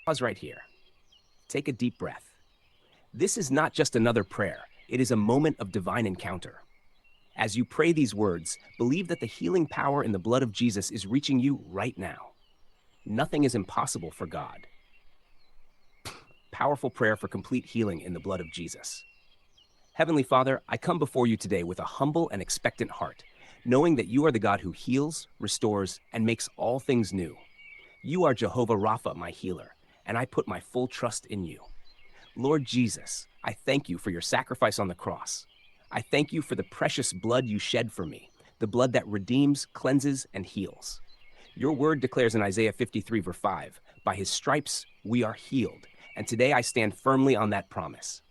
Pause right here. Take a deep breath. This is not just another prayer, it is a moment of divine encounter. As you pray these words, believe that the healing power in the blood of Jesus is reaching you right now. Nothing is impossible for God. Powerful prayer for complete healing in the blood of Jesus. Heavenly Father, I come before you today with a humble and expectant heart, knowing that you are the God who heals, restores, and makes all things new. You are Jehovah Rapha, my healer, and I put my full trust in you. Lord Jesus, I thank you for your sacrifice on the cross. I thank you for the precious blood you shed for me, the blood that redeems, cleanses, and heals. Your word declares in Isaiah 53, verse 5, by his stripes we are healed, and today I stand firmly on that promise.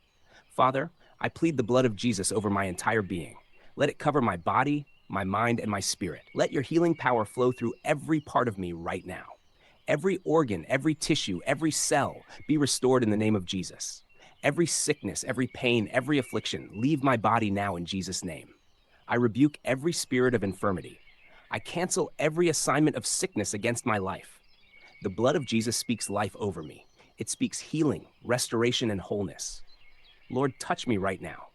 Father, I plead the blood of Jesus over my entire being. Let it cover my body, my mind, and my spirit. Let your healing power flow through every part of me right now. Every organ, every tissue, every cell be restored in the name of Jesus. Every sickness, every pain, every affliction, leave my body now in Jesus' name. I rebuke every spirit of infirmity. I cancel every assignment of sickness against my life. The blood of Jesus speaks life over me. It speaks healing, restoration, and wholeness. Lord, touch me right now.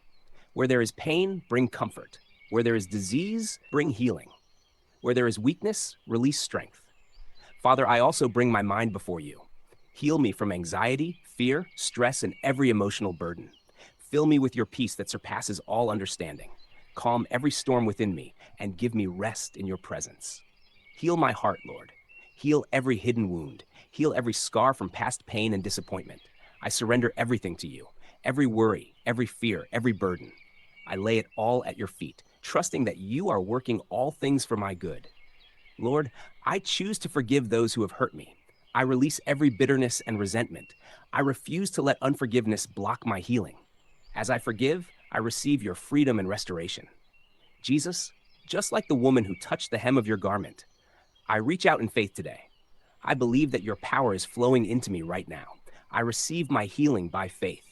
Where there is pain, bring comfort. Where there is disease, bring healing. Where there is weakness, release strength. Father, I also bring my mind before you. Heal me from anxiety, fear, stress, and every emotional burden. Fill me with your peace that surpasses all understanding. Calm every storm within me and give me rest in your presence. Heal my heart, Lord. Heal every hidden wound. Heal every scar from past pain and disappointment. I surrender everything to you. Every worry, every fear, every burden. I lay it all at your feet, trusting that you are working all things for my good. Lord, I choose to forgive those who have hurt me. I release every bitterness and resentment. I refuse to let unforgiveness block my healing. As I forgive, I receive your freedom and restoration. Jesus, just like the woman who touched the hem of your garment, I reach out in faith today. I believe that your power is flowing into me right now. I receive my healing by faith.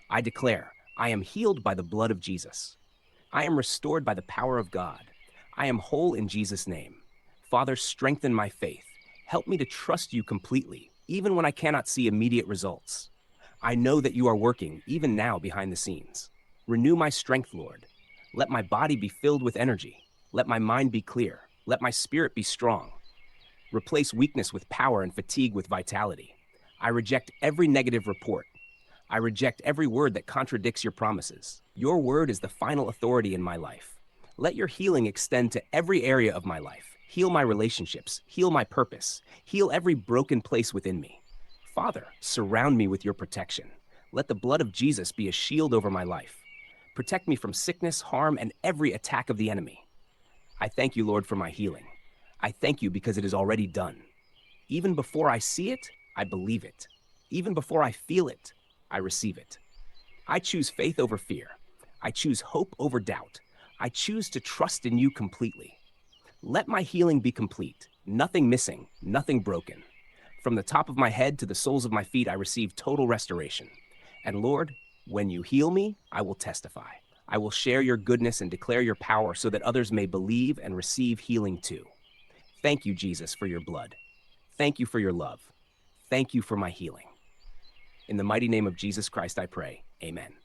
I declare, I am healed by the blood of Jesus. I am restored by the power of God. I am whole in Jesus' name. Father, strengthen my faith. Help me to trust you completely, even when I cannot see immediate results. I know that you are working, even now, behind the scenes. Renew my strength, Lord. Let my body be filled with energy. Let my mind be clear. Let my spirit be strong. Replace weakness with power and fatigue with vitality. I reject every negative report. I reject every word that contradicts your promises. Your word is the final authority in my life. Let your healing extend to every area of my life. Heal my relationships. Heal my purpose. Heal every broken place within me. Father, surround me with your protection. Let the blood of Jesus be a shield over my life. Protect me from sickness, harm, and every attack of the enemy. I thank you, Lord, for my healing. I thank you because it is already done. Even before I see it, I believe it. Even before I feel it, I receive it. I choose faith over fear. I choose hope over doubt. I choose to trust in you completely. Let my healing be complete, nothing missing, nothing broken. From the top of my head to the soles of my feet, I receive total restoration. And Lord, when you heal me, I will testify. I will share your goodness and declare your power so that others may believe and receive healing too. Thank you, Jesus, for your blood. Thank you for your love. Thank you for my healing. In the mighty name of Jesus Christ, I pray. Amen.